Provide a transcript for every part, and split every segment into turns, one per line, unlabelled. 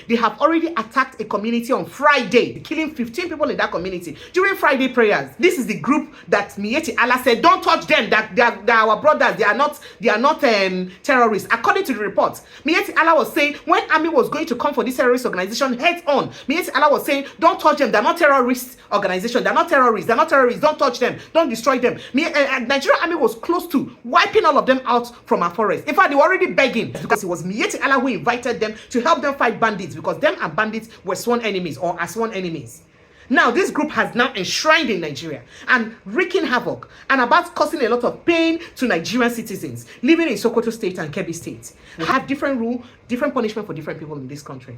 They have already attacked a community on Friday, killing 15 people in that community during Friday prayers. This is the group that Miyetti Allah said, don't touch them, that they are our brothers, they are not terrorists. According to the report, Miyetti Allah was saying when army was going to come for this terrorist organization heads on, Miyetti Allah was saying, don't touch them, they're not terrorist organization, they're not terrorists, don't touch them, don't destroy them. Nigerian army was close to wiping all of them out from our forest. In fact, they were already begging because it was Miyetti Allah who invited them to help them fight bandits, because them and bandits were sworn enemies or are sworn enemies. Now, this group has now enshrined in Nigeria and wreaking havoc and about causing a lot of pain to Nigerian citizens living in Sokoto State and Kebbi State. We have different rules, different punishment for different people in this country.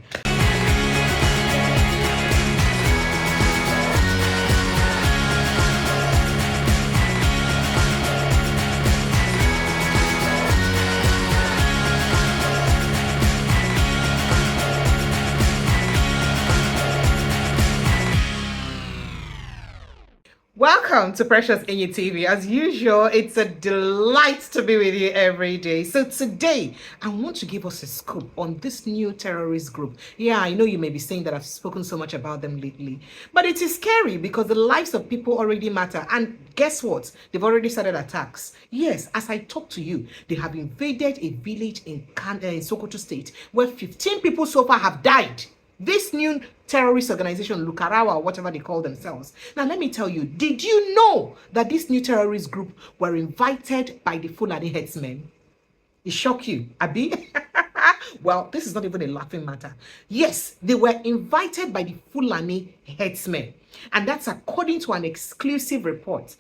Welcome to Precious Enyi TV. As usual, it's a delight to be with you every day. So today, I want to give us a scoop on this new terrorist group. Yeah, I know you may be saying that I've spoken so much about them lately, but it is scary because the lives of people already matter. And guess what? They've already started attacks. Yes, as I talk to you, they have invaded a village in Sokoto State where 15 people so far have died. This new terrorist organization, Lakurawa, or whatever they call themselves. Now, let me tell you, did you know that this new terrorist group were invited by the Fulani Herdsmen? It shocked you, Abi? Well, this is not even a laughing matter. Yes, they were invited by the Fulani Herdsmen. And that's according to an exclusive report.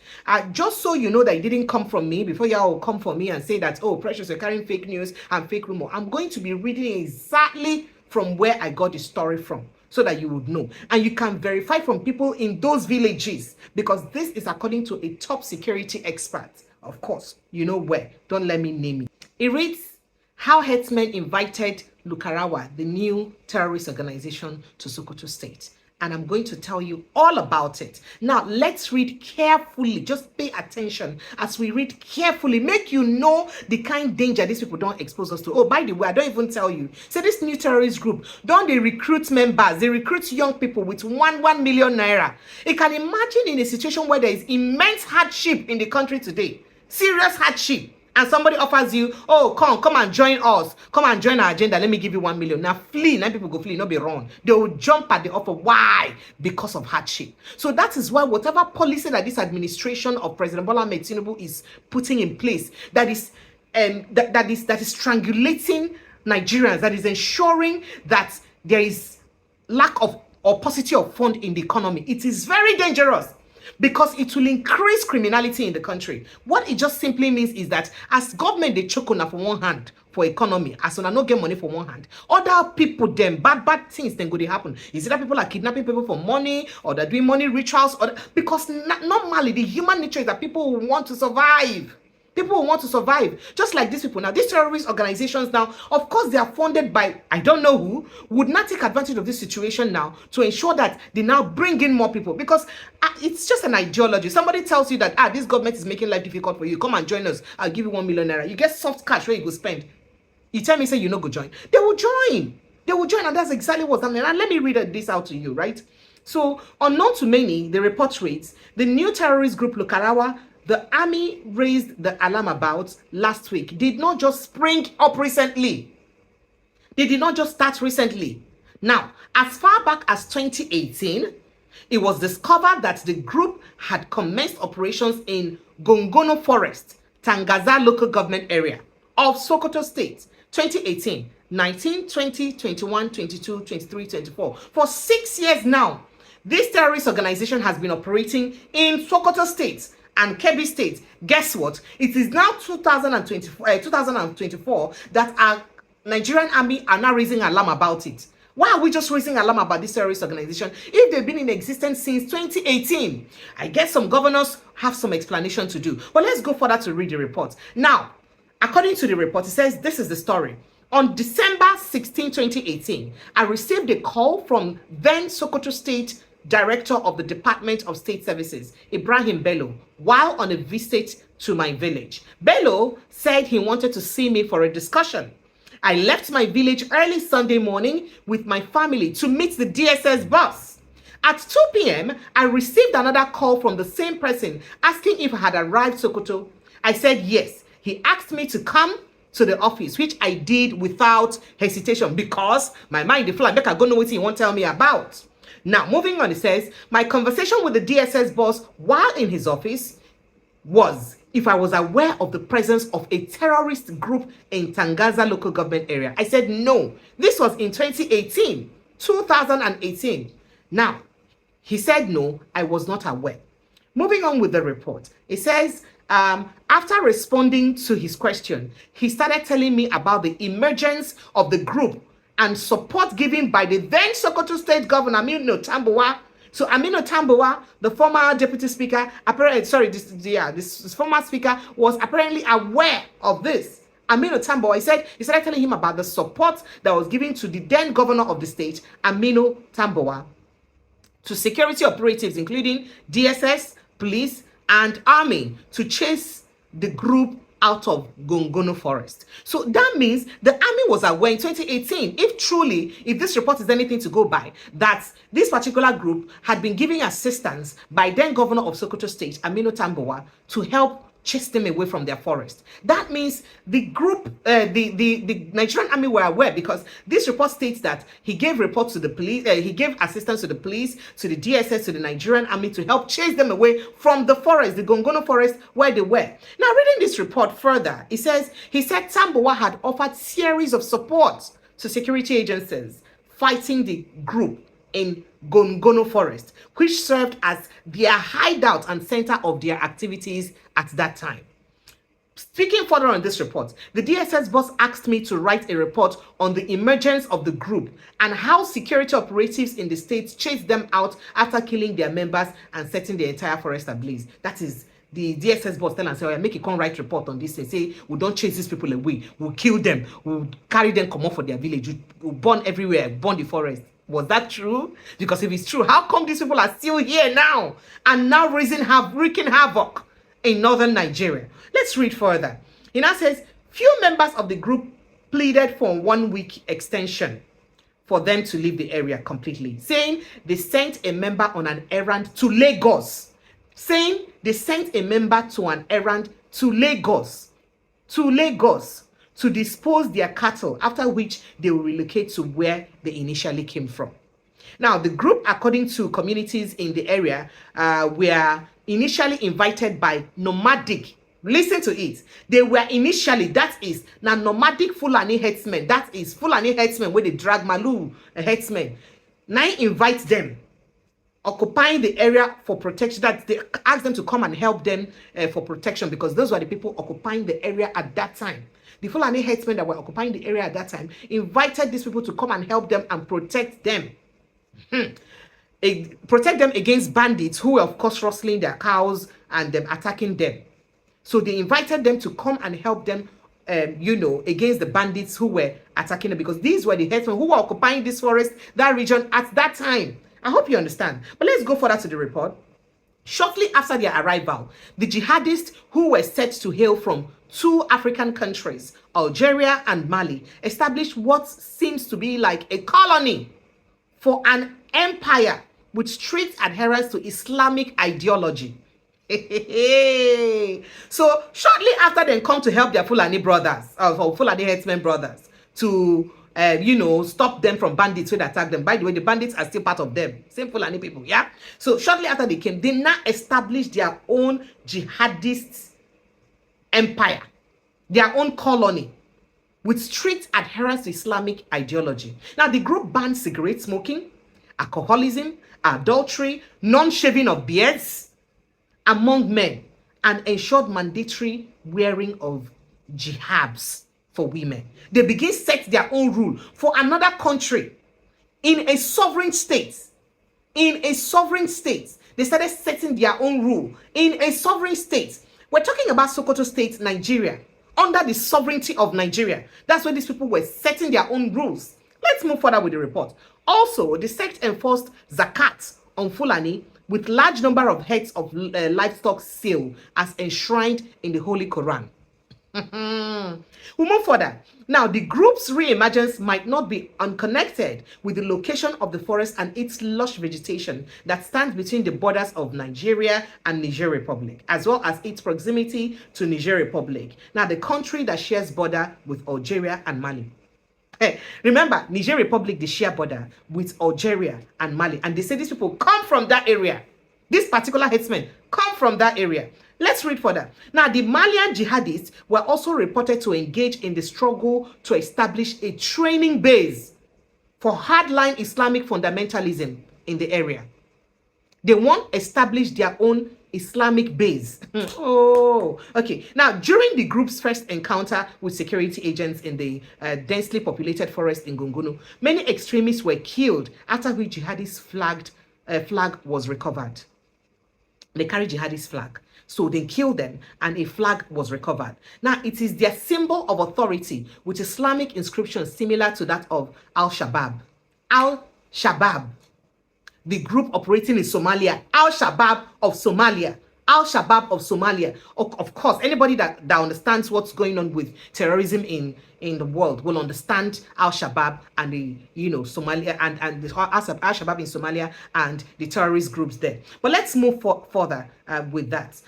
Just so you know that it didn't come from me, before y'all will come for me and say that, oh, Precious, you're carrying fake news and fake rumor. I'm going to be reading exactly from where I got the story from, so that you would know. And you can verify from people in those villages, because this is according to a top security expert. Of course, you know where. Don't let me name it. It reads, how herdsmen invited Lakurawa, the new terrorist organization, to Sokoto State. And I'm going to tell you all about it. Now, let's read carefully. Just pay attention as we read carefully. Make you know the kind of danger these people don't expose us to. Oh, by the way, I don't even tell you. So this new terrorist group, don't they recruit members? They recruit young people with 1 million naira. You can imagine in a situation where there is immense hardship in the country today. Serious hardship. And somebody offers you, oh, come and join us. Come and join our agenda. Let me give you 1 million. Now flee. Now people go flee, not be wrong. They will jump at the offer. Why? Because of hardship. So that is why whatever policy that this administration of President Bola Ahmed Tinubu is putting in place, that is strangulating Nigerians, that is ensuring that there is lack of or paucity of fund in the economy. It is very dangerous, because it will increase criminality in the country. What it just simply means is that as government, they choke on for one hand for economy, as on no get money for one hand, other people, them bad things then go to happen. Is it that people are kidnapping people for money, or they're doing money rituals, or because normally the human nature is that people will want to survive. People will want to survive, just like these people. Now, these terrorist organizations now, of course, they are funded by, I don't know who, would not take advantage of this situation now to ensure that they now bring in more people, because it's just an ideology. Somebody tells you that, this government is making life difficult for you. Come and join us. I'll give you 1 million naira. You get soft cash where you go spend. You tell me, say you no go join. They will join. They will join, and that's exactly what's happening. And let me read this out to you, right? So, unknown to many, the report reads, the new terrorist group Lakurawa, the army raised the alarm about last week, did not just spring up recently. They did not just start recently. Now, as far back as 2018, it was discovered that the group had commenced operations in Gongono Forest, Tangaza Local Government Area of Sokoto State, 2018, 19, 20, 21, 22, 23, 24. For 6 years now, this terrorist organization has been operating in Sokoto State and Kebbi State. Guess what? It is now 2024 that our Nigerian army are now raising alarm about it. Why are we just raising alarm about this terrorist organization if they've been in existence since 2018? I guess some governors have some explanation to do. But let's go further to read the report. Now, according to the report, it says this is the story. On December 16, 2018, I received a call from then Sokoto State Director of the Department of State Services, Ibrahim Bello, while on a visit to my village. Bello said he wanted to see me for a discussion. I left my village early Sunday morning with my family to meet the DSS boss. At 2 p.m., I received another call from the same person asking if I had arrived Sokoto. I said yes. He asked me to come to the office, which I did without hesitation because my mind is full. I go know what he won't tell me about. Now, moving on, it says, my conversation with the DSS boss while in his office was if I was aware of the presence of a terrorist group in Tangaza Local Government Area. I said no. This was in 2018. Now, he said no, I was not aware. Moving on with the report, it says, after responding to his question, he started telling me about the emergence of the group and support given by the then Sokoto State Governor, Aminu Tambuwal. So Aminu Tambuwal, the former deputy speaker, this former speaker was apparently aware of this. Aminu Tambuwal, he started telling him about the support that was given to the then governor of the state, Aminu Tambuwal, to security operatives, including DSS, police, and army, to chase the group out of Gongono Forest. So that means the army was aware in 2018, if this report is anything to go by, that this particular group had been giving assistance by then governor of Sokoto State, Aminu Tambuwal, to help chase them away from their forest. That means the group, the Nigerian army were aware, because this report states that he gave reports to the police, he gave assistance to the police, to the DSS, to the Nigerian army to help chase them away from the forest, the Gongono Forest, where they were. Now, reading this report further, he said Tambuwal had offered series of support to security agencies fighting the group in Gongono Forest, which served as their hideout and center of their activities at that time. Speaking further on this report, the DSS boss asked me to write a report on the emergence of the group and how security operatives in the states chased them out after killing their members and setting the entire forest ablaze. That is, the DSS boss tell and say, oh, make a come write report on this and say, we don't chase these people away, we'll kill them, we'll carry them come off for their village, we'll burn everywhere, burn the forest. Was that true? Because if it's true, how come these people are still here now and now wreaking havoc in northern Nigeria? Let's read further. He now says, few members of the group pleaded for a 1-week extension for them to leave the area completely, saying they sent a member on an errand to Lagos. To dispose their cattle, after which they will relocate to where they initially came from. Now, the group, according to communities in the area, were initially invited by nomadic. Listen to it. They were initially, that is, now nomadic Fulani Herdsmen. That is, Fulani Herdsmen where they drag Malu herdsmen. Now invite them, occupying the area for protection. That they ask them to come and help them for protection, because those were the people occupying the area at that time. The Fulani herdsmen that were occupying the area at that time invited these people to come and help them and protect them. Protect them against bandits who were, of course, rustling their cows and attacking them. So they invited them to come and help them, against the bandits who were attacking them, because these were the herdsmen who were occupying this forest, that region at that time. I hope you understand. But let's go further to the report. Shortly after their arrival, the jihadists, who were said to hail from 2 African countries, Algeria and Mali, established what seems to be like a colony for an empire with strict adherence to Islamic ideology. So shortly after, they come to help their Fulani brothers, or Fulani herdsmen brothers, to stop them from bandits who attack them. By the way, the bandits are still part of them, same Fulani people, yeah? So shortly after they came, they now established their own jihadist empire, their own colony, with strict adherence to Islamic ideology. Now, the group banned cigarette smoking, alcoholism, adultery, non-shaving of beards among men, and ensured mandatory wearing of jihabs for women. They begin set their own rule for another country in a sovereign state. They started setting their own rule in a sovereign state. We're talking about Sokoto State, Nigeria, under the sovereignty of Nigeria. That's when these people were setting their own rules. Let's move further with the report. Also, the sect enforced zakat on Fulani with large number of heads of livestock sale as enshrined in the Holy Quran. We move further. Now, the group's re-emergence might not be unconnected with the location of the forest and its lush vegetation that stands between the borders of Nigeria and Niger Republic, as well as its proximity to Niger Republic. Now, the country that shares border with Algeria and Mali. Hey, remember, Niger Republic, they share border with Algeria and Mali. And they say these people come from that area. These particular headsmen come from that area. Let's read further. Now, the Malian jihadists were also reported to engage in the struggle to establish a training base for hardline Islamic fundamentalism in the area. They want to establish their own Islamic base. Oh, okay. Now, during the group's first encounter with security agents in the densely populated forest in Gongono, many extremists were killed, after which jihadist flag was recovered. They carry jihadist flag. So they killed them and a flag was recovered. Now, it is their symbol of authority with Islamic inscriptions similar to that of Al-Shabaab. Al-Shabaab, the group operating in Somalia. Al-Shabaab of Somalia. Al-Shabaab of Somalia. Of course, anybody that understands what's going on with terrorism in the world will understand Al-Shabaab and the, Somalia and the Al-Shabaab in Somalia and the terrorist groups there. But let's move further with that.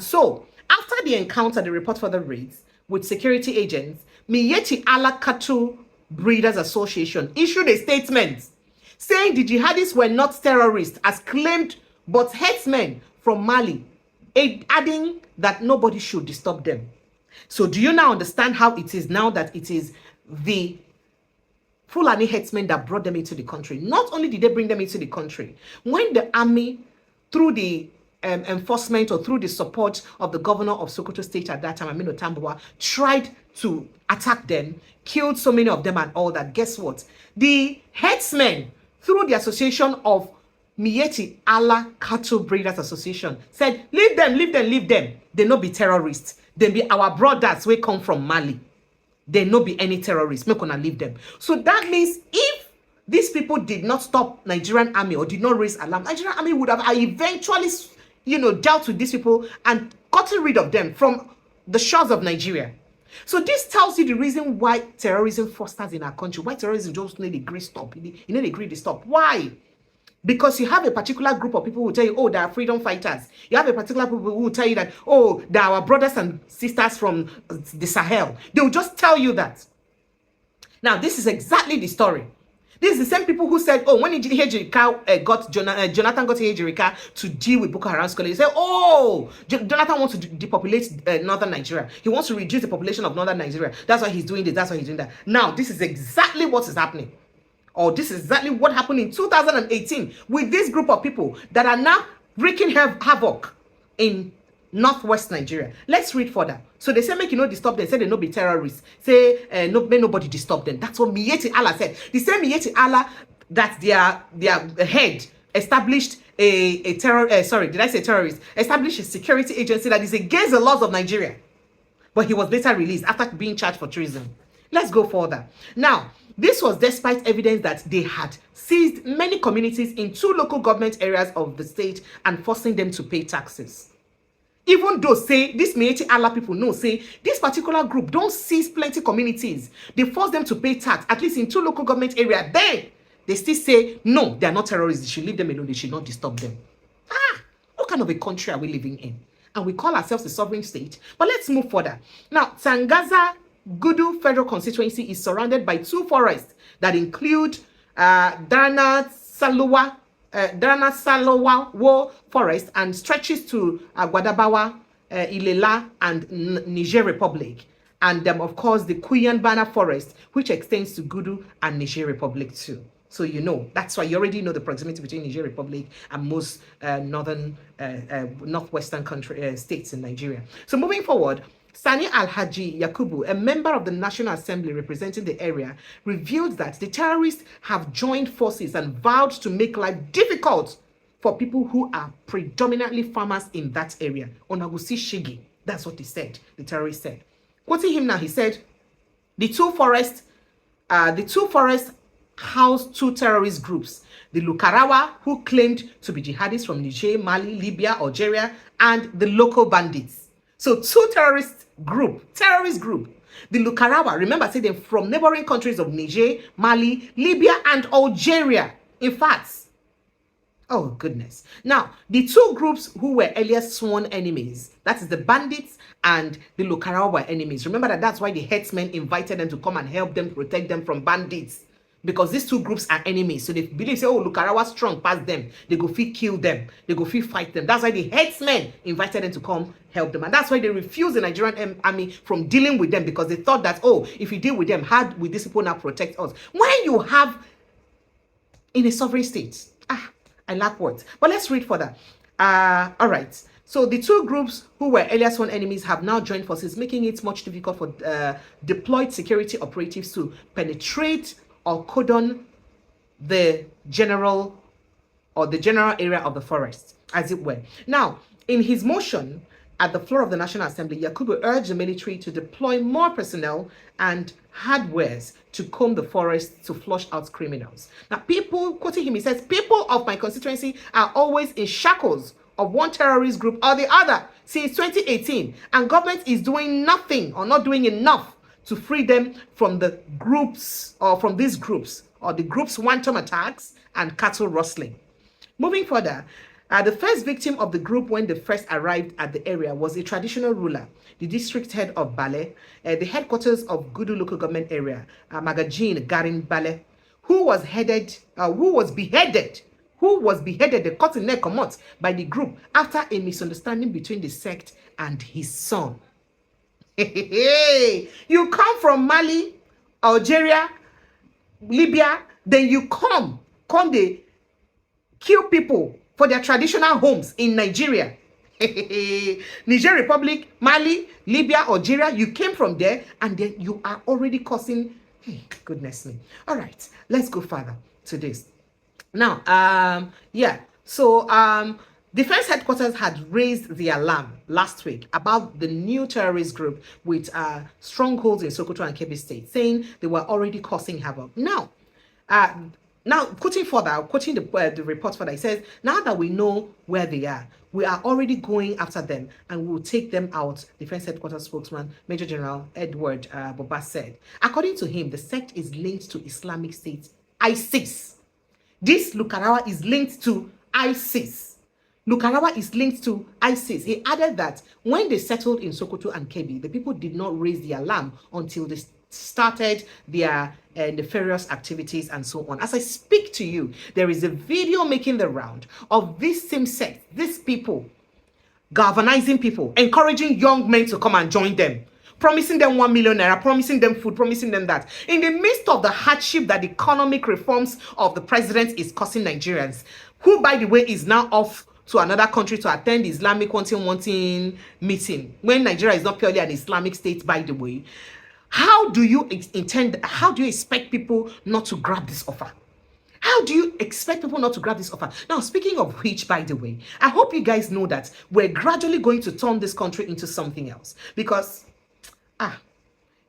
So, after the encounter, the report further reads, with security agents, Miyetti Allah Cattle Breeders Association issued a statement saying the jihadists were not terrorists as claimed, but herdsmen from Mali, adding that nobody should disturb them. So do you now understand how it is now that it is the Fulani herdsmen that brought them into the country? Not only did they bring them into the country, when the army, through the enforcement or through the support of the governor of Sokoto state at that time, Aminu Tambuwa, tried to attack them, killed so many of them and all that, guess what? The herdsmen, through the association of Miyetti Allah Cattle Breeders Association, said, leave them. They no be terrorists. They be our brothers wey come from Mali. They no be any terrorists. Make una leave them. So that means if these people did not stop Nigerian army or did not raise alarm, Nigerian army would have eventually, dealt with these people and gotten rid of them from the shores of Nigeria. So this tells you the reason why terrorism fosters in our country, why terrorism just need a great stop. You need a great stop. Why? Because you have a particular group of people who tell you, oh, they are freedom fighters. You have a particular people who will tell you that, oh, they are our brothers and sisters from the Sahel. They will just tell you that. Now, this is exactly the story. This is the same people who said, oh, when Jonathan got Ejirika to deal with Boko Haram scholars, they say, oh, Jonathan wants to depopulate northern Nigeria. He wants to reduce the population of northern Nigeria. That's why he's doing this. That's why he's doing that. Now, this is exactly what is happening. Or this is exactly what happened in 2018 with this group of people that are now wreaking havoc in northwest Nigeria. Let's read further. So they say, make you no disturb them. Say they no be terrorists. Say may nobody disturb them. That's what Miyetti Allah said. The same Miyetti Allah that their head established established a security agency that is against the laws of Nigeria. But he was later released after being charged for treason. Let's go further. Now, this was despite evidence that they had seized many communities in 2 local government areas of the state and forcing them to pay taxes. Even though, say, this Miyetti Allah people know, say, this particular group don't seize plenty communities. They force them to pay tax, at least in 2 local government areas. Then, they still say, no, they are not terrorists. They should leave them alone. They should not disturb them. What kind of a country are we living in? And we call ourselves a sovereign state. But let's move further. Now, Tangaza Gudu Federal Constituency is surrounded by 2 forests that include Dana Salowa Forest and stretches to Gwadabawa, Ilela, and Niger Republic. And of course, the Kuyanbana Forest, which extends to Gudu and Niger Republic too. So that's why you already know the proximity between Niger Republic and most northwestern states in Nigeria. So moving forward, Sani Alhaji Yakubu, a member of the National Assembly representing the area, revealed that the terrorists have joined forces and vowed to make life difficult for people who are predominantly farmers in that area. Onagusi Shigi, that's what he said, the terrorist said. Quoting him now, he said, the two forests house 2 terrorist groups, the Lakurawa, who claimed to be jihadists from Niger, Mali, Libya, Algeria, and the local bandits. So two terrorist group. The Lakurawa, remember, say them from neighboring countries of Niger, Mali, Libya, and Algeria. In fact, oh goodness. Now, the two groups who were earlier sworn enemies, that is the bandits and the Lakurawa were enemies. Remember that's why the herdsmen invited them to come and help them protect them from bandits. Because these two groups are enemies. So they believe, say, oh, Lakurawa strong past them. They go fit kill them. They go fit fight them. That's why the herdsmen invited them to come help them. And that's why they refused the Nigerian army from dealing with them. Because they thought that, oh, if you deal with them, how will these people now protect us? When you have in a sovereign state, I lack words. But let's read further. All right. So the two groups who were earlier sworn enemies have now joined forces, making it much difficult for deployed security operatives to penetrate or cordon the general area of the forest, as it were. Now, in his motion at the floor of the National Assembly, Yakubu urged the military to deploy more personnel and hardwares to comb the forest to flush out criminals. Now, people, quoting him, he says, people of my constituency are always in shackles of one terrorist group or the other since 2018, and government is doing nothing or not doing enough to free them from the groups or from these groups or the group's wanton attacks and cattle rustling. Moving further, the first victim of the group when they first arrived at the area was a traditional ruler, the district head of Bale, the headquarters of Gudu Local Government Area, Magajin Garin Bale, who was beheaded, the cut in neck comot by the group after a misunderstanding between the sect and his son. You come from Mali, Algeria, Libya, then you come they kill people for their traditional homes in Nigeria. Niger Republic, Mali, Libya, Algeria, you came from there and then you are already causing, hey, goodness me. All right, let's go further to this. Now, Defense headquarters had raised the alarm last week about the new terrorist group with strongholds in Sokoto and Kebbi State, saying they were already causing havoc. Now, quoting the report further, it says, now that we know where they are, we are already going after them and we will take them out, Defense Headquarters spokesman Major General Edward Boba said. According to him, the sect is linked to Islamic State, ISIS. This Lakurawa is linked to ISIS. Lakurawa is linked to ISIS. He added that when they settled in Sokoto and Kebbi, the people did not raise the alarm until they started their nefarious activities and so on. As I speak to you, there is a video making the round of this same sect, these people, galvanizing people, encouraging young men to come and join them, promising them 1 million naira, promising them food, promising them that. In the midst of the hardship that the economic reforms of the president is causing Nigerians, who, by the way, is now off to another country to attend the Islamic wanting meeting, when Nigeria is not purely an Islamic state, by the way. How do you expect people not to grab this offer? How do you expect people not to grab this offer? Now, speaking of which, by the way, I hope you guys know that we're gradually going to turn this country into something else. Because,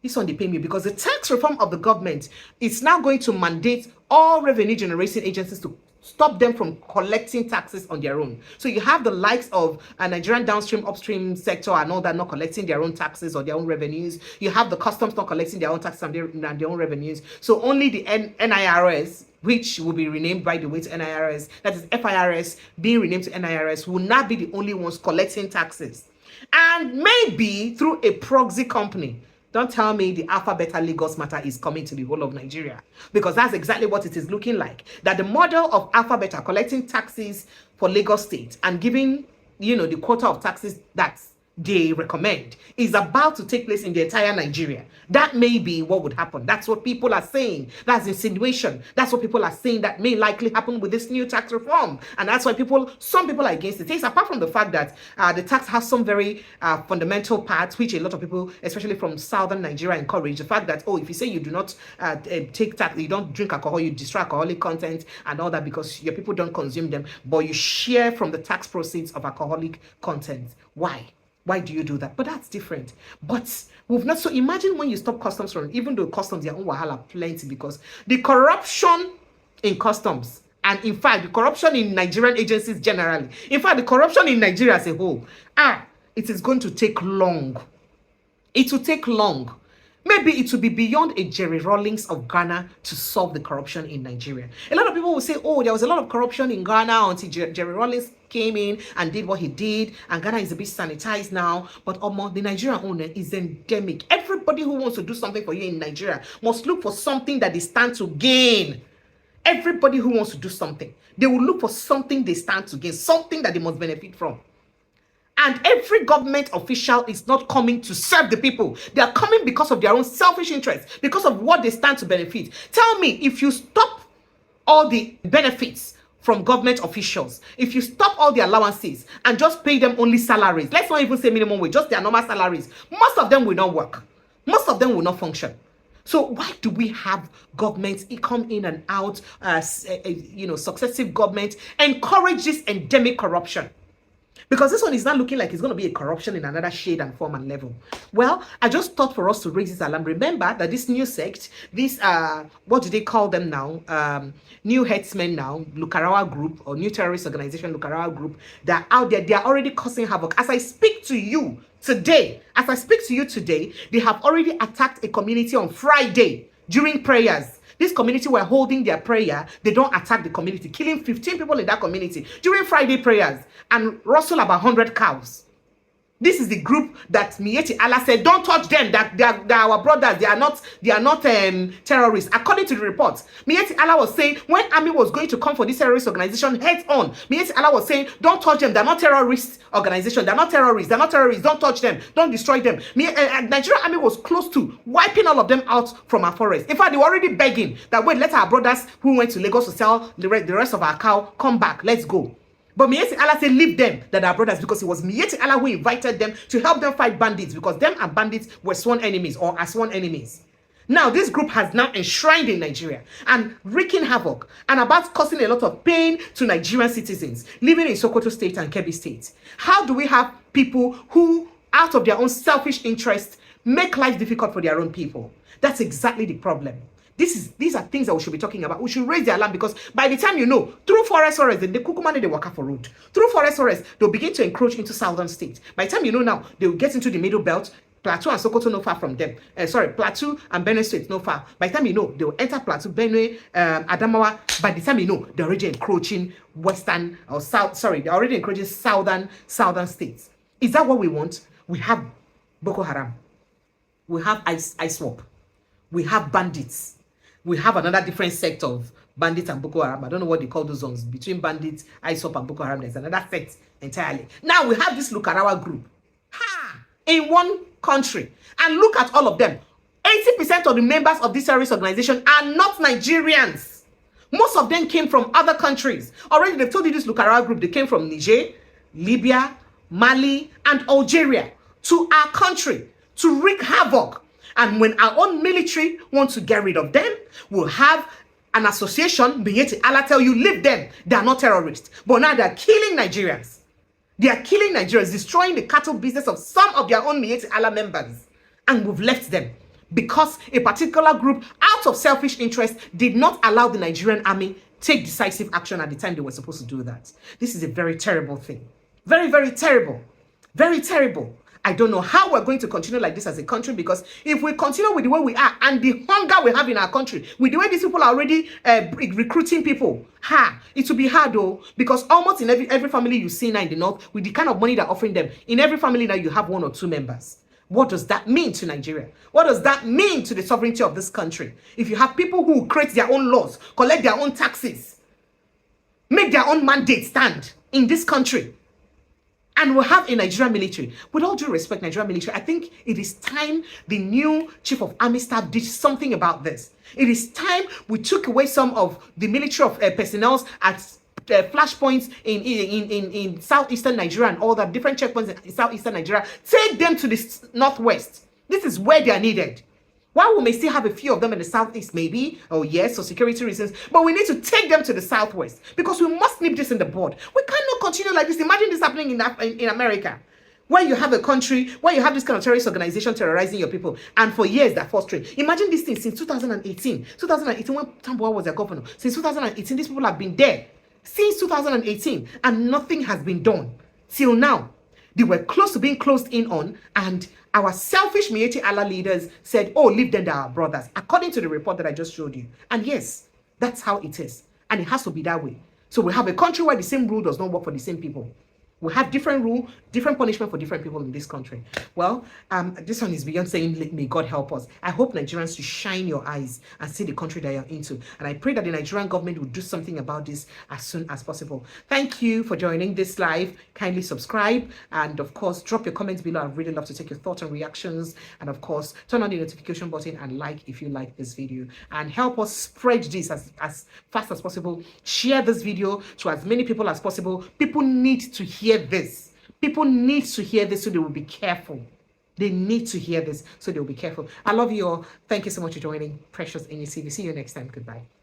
this one they pay me, because the tax reform of the government is now going to mandate all revenue generating agencies to stop them from collecting taxes on their own. So you have the likes of a Nigerian downstream, upstream sector and all that not collecting their own taxes or their own revenues. You have the customs not collecting their own taxes and their own revenues. So only the NIRS, which will be renamed, by the way, to NIRS, that is FIRS being renamed to NIRS, will not be the only ones collecting taxes. And maybe through a proxy company. Don't tell me the Alpha Beta Lagos matter is coming to the whole of Nigeria, because that's exactly what it is looking like. That the model of Alpha Beta collecting taxes for Lagos State and giving, the quota of taxes that they recommend is about to take place in the entire Nigeria. That may be what would happen. That's what people are saying. That's insinuation. That's what people are saying that may likely happen with this new tax reform. And that's why some people are against it. Apart from the fact that the tax has some very fundamental parts, which a lot of people, especially from southern Nigeria, encourage. The fact that, if you say you do not take tax, you don't drink alcohol, you destroy alcoholic content and all that because your people don't consume them, but you share from the tax proceeds of alcoholic content. Why? Why do you do that? But that's different. But we've not. So imagine when you stop customs from, even though customs, their own wahala plenty, because the corruption in customs, and in fact, the corruption in Nigerian agencies generally, in fact, the corruption in Nigeria as a whole, it is going to take long. It will take long. Maybe it will be beyond a Jerry Rawlings of Ghana to solve the corruption in Nigeria. A lot of people will say, oh, there was a lot of corruption in Ghana until Jerry Rawlings came in and did what he did, and Ghana is a bit sanitized now. But the Nigerian owner is endemic. Everybody who wants to do something for you in Nigeria must look for something that they stand to gain. Everybody who wants to do something, they will look for something they stand to gain, something that they must benefit from. And every government official is not coming to serve the people. They are coming because of their own selfish interests, because of what they stand to benefit. Tell me, if you stop all the benefits from government officials, if you stop all the allowances and just pay them only salaries, let's not even say minimum wage, just their normal salaries, most of them will not work. Most of them will not function. So why do we have governments come in and out, successive governments encourage this endemic corruption? Because this one is not looking like it's going to be a corruption in another shade and form and level. Well, I just thought for us to raise this alarm. Remember that this new sect, this, what do they call them now? New herdsmen now, Lakurawa group, or new terrorist organization, Lakurawa group, they're out there. They are already causing havoc. As I speak to you today, they have already attacked a community on Friday during prayers. This community were holding their prayer. They don't attack the community, killing 15 people in that community during Friday prayers and rustle about 100 cows. This is the group that Miyetti Allah said, don't touch them, that they are our brothers, they are not terrorists. According to the reports, Miyetti Allah was saying, when army was going to come for this terrorist organization heads on, Miyetti Allah was saying, don't touch them, they're not terrorist organization, they're not terrorists, don't touch them, don't destroy them. Nigerian army was close to wiping all of them out from our forest. In fact, they were already begging that, wait, let our brothers who went to Lagos to sell the rest of our cow come back, let's go. But Miyetti Allah said, leave them, that are brothers, because it was Miyetti Allah who invited them to help them fight bandits, because them and bandits were sworn enemies or are sworn enemies. Now, this group has now enshrined in Nigeria and wreaking havoc and about causing a lot of pain to Nigerian citizens living in Sokoto State and Kebbi State. How do we have people who, out of their own selfish interests, make life difficult for their own people? That's exactly the problem. These are things that we should be talking about. We should raise the alarm, because by the time you know, through forest, the Kukumani, they work for road. Through forest, they'll begin to encroach into southern states. By the time you know now, they will get into the middle belt. Plateau and Sokoto no far from them. Plateau and Benue State no far. By the time you know, they will enter Plateau, Benue, Adamawa. By the time you know, they're already encroaching western or south. They're already encroaching southern states. Is that what we want? We have Boko Haram. We have ISWAP. We have bandits. We have another different sect of bandits and Boko Haram. I don't know what they call those ones. Between bandits, ISOP, and Boko Haram, there's another sect entirely. Now we have this Lakurawa group. In one country. And look at all of them. 80% of the members of this terrorist organization are not Nigerians. Most of them came from other countries. Already they've told you this Lakurawa group, they came from Niger, Libya, Mali, and Algeria to our country to wreak havoc. And when our own military wants to get rid of them, we'll have an association, Miyetti Allah tell you, leave them. They are not terrorists. But now they're killing Nigerians. They are killing Nigerians, destroying the cattle business of some of their own Miyetti Allah members. And we've left them because a particular group, out of selfish interest, did not allow the Nigerian army take decisive action at the time they were supposed to do that. This is a very terrible thing. Very, very terrible. Very terrible. I don't know how we're going to continue like this as a country, because if we continue with the way we are and the hunger we have in our country, with the way these people are already recruiting people, it will be hard though, because almost in every family you see now in the north, with the kind of money they're offering them, in every family now you have 1 or 2 members. What does that mean to Nigeria? What does that mean to the sovereignty of this country? If you have people who create their own laws, collect their own taxes, make their own mandate stand in this country, and we'll have a Nigerian military. With all due respect, Nigerian military, I think it is time the new chief of army staff did something about this. It is time we took away some of the military of personnel at flashpoints in southeastern Nigeria and all that, different checkpoints in southeastern Nigeria. Take them to the northwest. This is where they are needed. While we may still have a few of them in the southeast, maybe, oh yes, for security reasons, but we need to take them to the southwest, because we must nip this in the bud. We cannot continue like this. Imagine this happening in America, where you have a country, where you have this kind of terrorist organization terrorizing your people, and for years they're fostering. Imagine this thing since 2018. 2018, when Tambuwa was their governor. Since 2018, these people have been there. Since 2018, and nothing has been done till now. They were close to being closed in on, and our selfish Miyetti Allah leaders said, oh, leave them, they're our brothers, according to the report that I just showed you. And yes, that's how it is. And it has to be that way. So we have a country where the same rule does not work for the same people. We have different rule, different punishment for different people in this country. Well, this one is beyond saying, may God help us. I hope Nigerians to shine your eyes and see the country that you're into. And I pray that the Nigerian government will do something about this as soon as possible. Thank you for joining this live. Kindly subscribe. And of course, drop your comments below. I'd really love to take your thoughts and reactions. And of course, turn on the notification button and like if you like this video. And help us spread this as fast as possible. Share this video to as many people as possible. People need to hear this. People need to hear this so they will be careful. They need to hear this so they will be careful. I love you all. Thank you so much for joining. Precious in your CV. See you next time. Goodbye.